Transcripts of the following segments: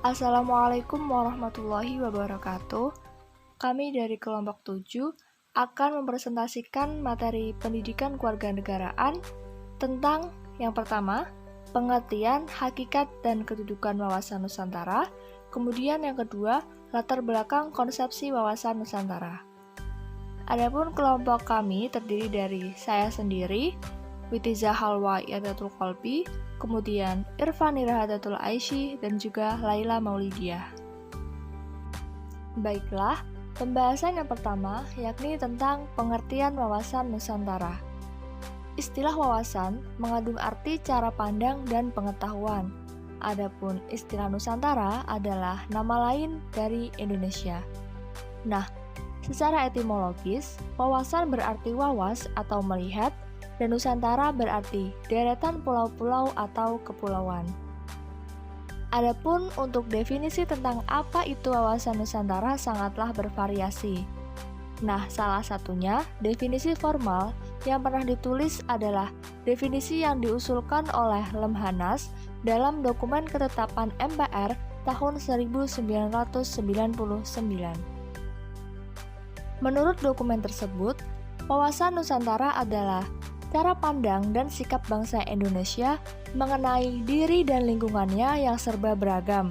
Assalamualaikum warahmatullahi wabarakatuh. Kami dari kelompok 7 akan mempresentasikan materi pendidikan kewarganegaraan tentang yang pertama, pengertian, hakikat, dan kedudukan wawasan Nusantara. Kemudian yang kedua, latar belakang konsepsi wawasan Nusantara. Adapun kelompok kami terdiri dari saya sendiri, Witiza Halwa Yadatul Kolbi, kemudian Irfani Rahadatul Aishi, dan juga Laila Maulidiah. Baiklah, pembahasan yang pertama yakni tentang pengertian wawasan Nusantara. Istilah wawasan mengandung arti cara pandang dan pengetahuan. Adapun istilah Nusantara adalah nama lain dari Indonesia. Nah, secara etimologis, wawasan berarti wawas atau melihat, dan Nusantara berarti deretan pulau-pulau atau kepulauan. Adapun untuk definisi tentang apa itu wawasan Nusantara sangatlah bervariasi. Nah, salah satunya definisi formal yang pernah ditulis adalah definisi yang diusulkan oleh Lemhanas dalam dokumen ketetapan MPR tahun 1999. Menurut dokumen tersebut, wawasan Nusantara adalah cara pandang dan sikap bangsa Indonesia mengenai diri dan lingkungannya yang serba beragam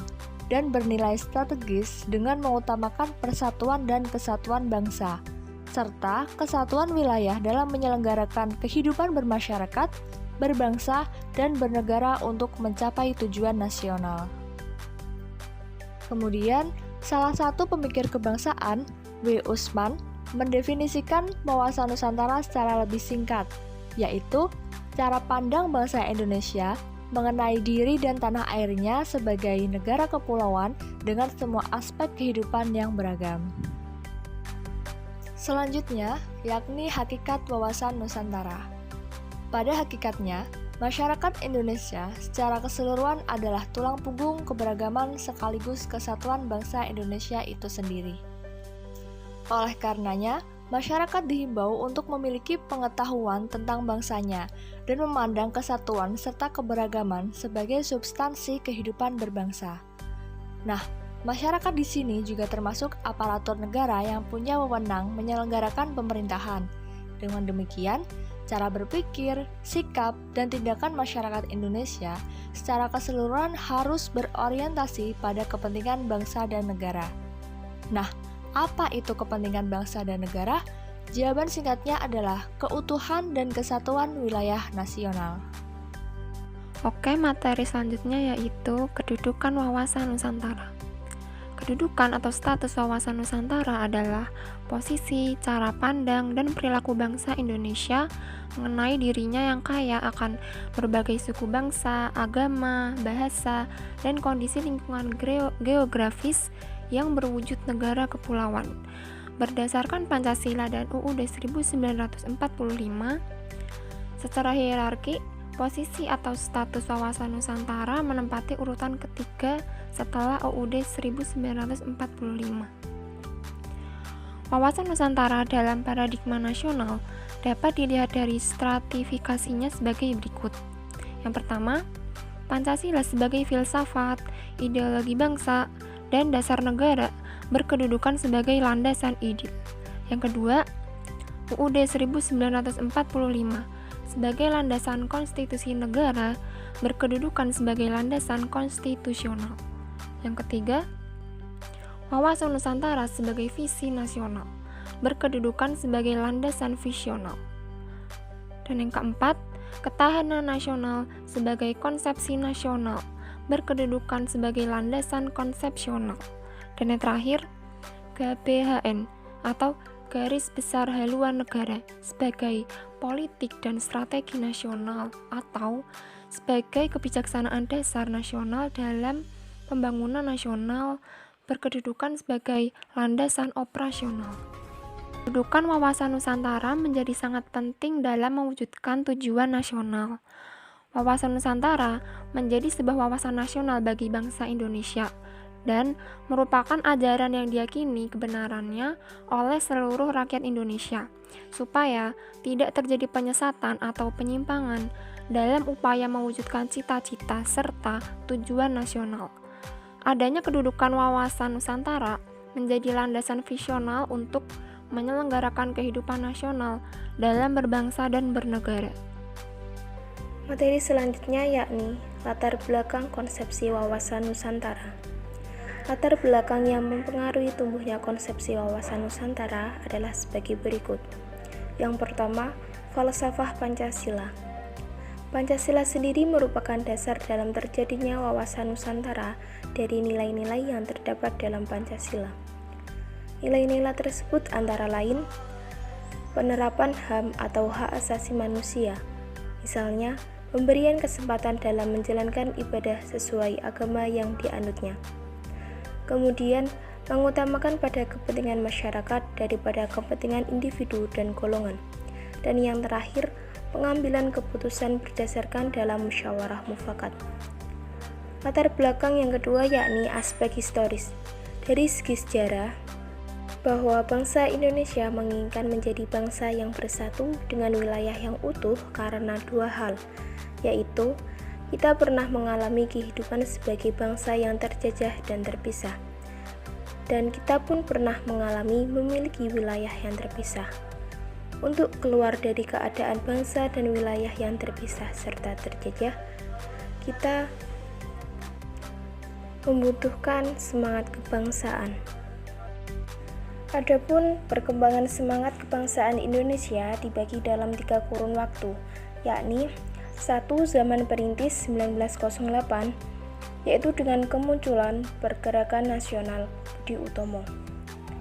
dan bernilai strategis dengan mengutamakan persatuan dan kesatuan bangsa, serta kesatuan wilayah dalam menyelenggarakan kehidupan bermasyarakat, berbangsa, dan bernegara untuk mencapai tujuan nasional. Kemudian, salah satu pemikir kebangsaan, W. Usman, mendefinisikan wawasan Nusantara secara lebih singkat, yaitu cara pandang bangsa Indonesia mengenai diri dan tanah airnya sebagai negara kepulauan dengan semua aspek kehidupan yang beragam. Selanjutnya, yakni hakikat wawasan Nusantara. Pada hakikatnya, masyarakat Indonesia secara keseluruhan adalah tulang punggung keberagaman sekaligus kesatuan bangsa Indonesia itu sendiri. Oleh karenanya, masyarakat dihimbau untuk memiliki pengetahuan tentang bangsanya dan memandang kesatuan serta keberagaman sebagai substansi kehidupan berbangsa. Nah, masyarakat di sini juga termasuk aparatur negara yang punya wewenang menyelenggarakan pemerintahan. Dengan demikian, cara berpikir, sikap, dan tindakan masyarakat Indonesia secara keseluruhan harus berorientasi pada kepentingan bangsa dan negara. Nah, apa itu kepentingan bangsa dan negara? Jawaban singkatnya adalah keutuhan dan kesatuan wilayah nasional. Oke, materi selanjutnya yaitu kedudukan wawasan Nusantara. Kedudukan atau status wawasan Nusantara adalah posisi, cara pandang, dan perilaku bangsa Indonesia mengenai dirinya yang kaya akan berbagai suku bangsa, agama, bahasa, dan kondisi lingkungan geografis yang berwujud negara kepulauan. Berdasarkan Pancasila dan UUD 1945, secara hierarki, posisi atau status wawasan Nusantara menempati urutan ketiga setelah UUD 1945. Wawasan Nusantara dalam paradigma nasional dapat dilihat dari stratifikasinya sebagai berikut. Yang pertama, Pancasila sebagai filsafat, ideologi bangsa, dan dasar negara berkedudukan sebagai landasan ide. Yang kedua, UUD 1945 sebagai landasan konstitusi negara berkedudukan sebagai landasan konstitusional. Yang ketiga, wawasan Nusantara sebagai visi nasional berkedudukan sebagai landasan visional. Dan yang keempat, ketahanan nasional sebagai konsepsi nasional berkedudukan sebagai landasan konsepsional. Dan yang terakhir, GBHN atau Garis Besar Haluan Negara sebagai politik dan strategi nasional atau sebagai kebijaksanaan dasar nasional dalam pembangunan nasional berkedudukan sebagai landasan operasional. Kedudukan wawasan Nusantara menjadi sangat penting dalam mewujudkan tujuan nasional. Wawasan Nusantara menjadi sebuah wawasan nasional bagi bangsa Indonesia dan merupakan ajaran yang diyakini kebenarannya oleh seluruh rakyat Indonesia, supaya tidak terjadi penyesatan atau penyimpangan dalam upaya mewujudkan cita-cita serta tujuan nasional. Adanya kedudukan wawasan Nusantara menjadi landasan visional untuk menyelenggarakan kehidupan nasional dalam berbangsa dan bernegara. Materi selanjutnya yakni latar belakang konsepsi wawasan Nusantara. Latar belakang yang mempengaruhi tumbuhnya konsepsi wawasan Nusantara adalah sebagai berikut. Yang pertama, falsafah Pancasila. Pancasila sendiri merupakan dasar dalam terjadinya wawasan Nusantara dari nilai-nilai yang terdapat dalam Pancasila. Nilai-nilai tersebut antara lain penerapan HAM atau hak asasi manusia, misalnya pemberian kesempatan dalam menjalankan ibadah sesuai agama yang dianutnya. Kemudian, mengutamakan pada kepentingan masyarakat daripada kepentingan individu dan golongan. Dan yang terakhir, pengambilan keputusan berdasarkan dalam musyawarah mufakat. Latar belakang yang kedua yakni aspek historis. Dari segi sejarah, bahwa bangsa Indonesia menginginkan menjadi bangsa yang bersatu dengan wilayah yang utuh karena dua hal, yaitu kita pernah mengalami kehidupan sebagai bangsa yang terjajah dan terpisah, dan kita pun pernah mengalami memiliki wilayah yang terpisah. Untuk keluar dari keadaan bangsa dan wilayah yang terpisah serta terjajah, kita membutuhkan semangat kebangsaan. Adapun perkembangan semangat kebangsaan Indonesia dibagi dalam 3 kurun waktu, yakni 1. Zaman perintis 1908, yaitu dengan kemunculan Pergerakan Nasional Budi Utomo.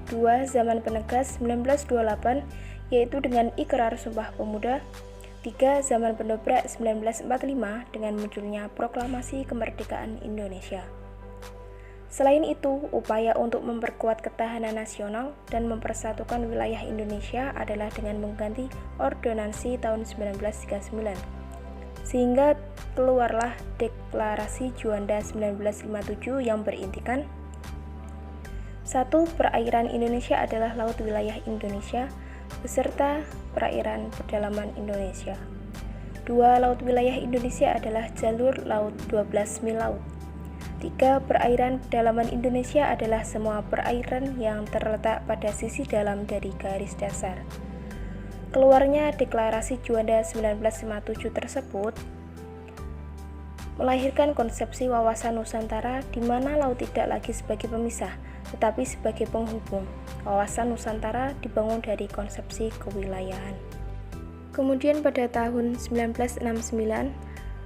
2. Zaman penegas 1928, yaitu dengan Ikrar Sumpah Pemuda. 3. Zaman pendobrak 1945 dengan munculnya Proklamasi Kemerdekaan Indonesia. Selain itu, upaya untuk memperkuat ketahanan nasional dan mempersatukan wilayah Indonesia adalah dengan mengganti ordonansi tahun 1939. Sehingga keluarlah Deklarasi Juanda 1957 yang berintikan 1. Perairan Indonesia adalah laut wilayah Indonesia beserta perairan pedalaman Indonesia. 2. Laut wilayah Indonesia adalah jalur laut 12 mil laut. 3. Perairan pedalaman Indonesia adalah semua perairan yang terletak pada sisi dalam dari garis dasar. Keluarnya Deklarasi Juanda 1957 tersebut melahirkan konsepsi wawasan Nusantara di mana laut tidak lagi sebagai pemisah, tetapi sebagai penghubung. Wawasan Nusantara dibangun dari konsepsi kewilayahan. Kemudian pada tahun 1969,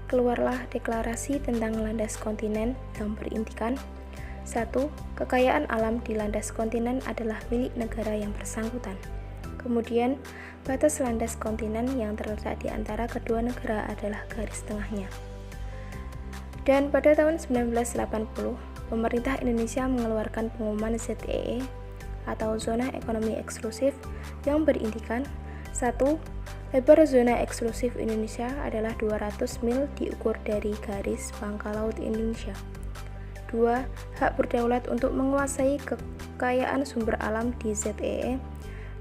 keluarlah deklarasi tentang landas kontinen yang berintikan 1. Kekayaan alam di landas kontinen adalah milik negara yang bersangkutan. Kemudian, batas landas kontinen yang terletak di antara kedua negara adalah garis tengahnya. Dan pada tahun 1980, pemerintah Indonesia mengeluarkan pengumuman ZEE atau Zona Ekonomi Eksklusif yang berintikan 1. Lebar zona eksklusif Indonesia adalah 200 mil diukur dari garis pangkal laut Indonesia. 2. Hak berdaulat untuk menguasai kekayaan sumber alam di ZEE.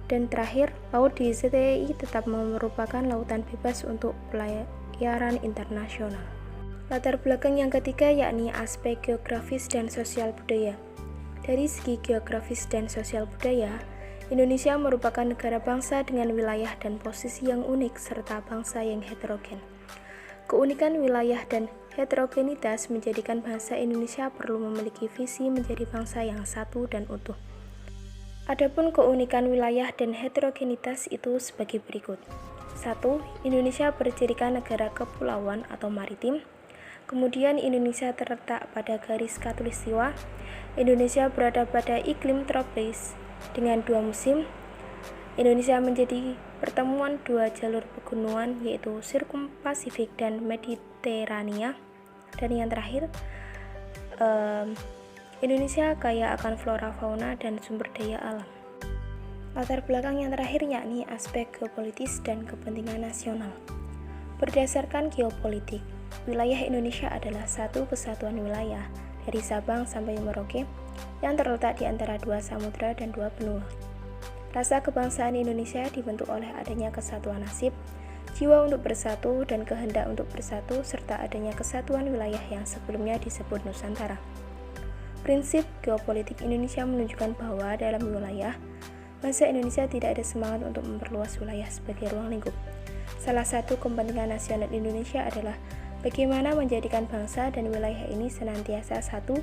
Dan terakhir, laut di ZEE tetap merupakan lautan bebas untuk pelayaran internasional. Latar belakang yang ketiga yakni aspek geografis dan sosial budaya. Dari segi geografis dan sosial budaya, Indonesia merupakan negara bangsa dengan wilayah dan posisi yang unik serta bangsa yang heterogen. Keunikan wilayah dan heterogenitas menjadikan bangsa Indonesia perlu memiliki visi menjadi bangsa yang satu dan utuh. Adapun keunikan wilayah dan heterogenitas itu sebagai berikut. 1. Indonesia bercirikan negara kepulauan atau maritim. Kemudian Indonesia terletak pada garis khatulistiwa. Indonesia berada pada iklim tropis dengan 2 musim. Indonesia menjadi pertemuan 2 jalur pegunungan yaitu Sirkumpasifik dan Mediterania. Dan yang terakhir, Indonesia kaya akan flora fauna dan sumber daya alam. Latar belakang yang terakhir yakni aspek geopolitis dan kepentingan nasional. Berdasarkan geopolitik, wilayah Indonesia adalah satu kesatuan wilayah dari Sabang sampai Merauke yang terletak di antara 2 samudra dan 2 benua. Rasa kebangsaan Indonesia dibentuk oleh adanya kesatuan nasib, jiwa untuk bersatu dan kehendak untuk bersatu serta adanya kesatuan wilayah yang sebelumnya disebut Nusantara. Prinsip geopolitik Indonesia menunjukkan bahwa dalam wilayah, bangsa Indonesia tidak ada semangat untuk memperluas wilayah sebagai ruang lingkup. Salah satu kepentingan nasional Indonesia adalah bagaimana menjadikan bangsa dan wilayah ini senantiasa satu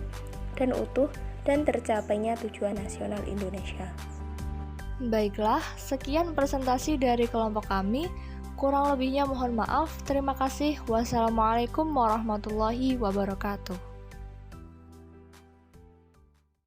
dan utuh dan tercapainya tujuan nasional Indonesia. Baiklah, sekian presentasi dari kelompok kami. Kurang lebihnya mohon maaf. Terima kasih. Wassalamualaikum warahmatullahi wabarakatuh.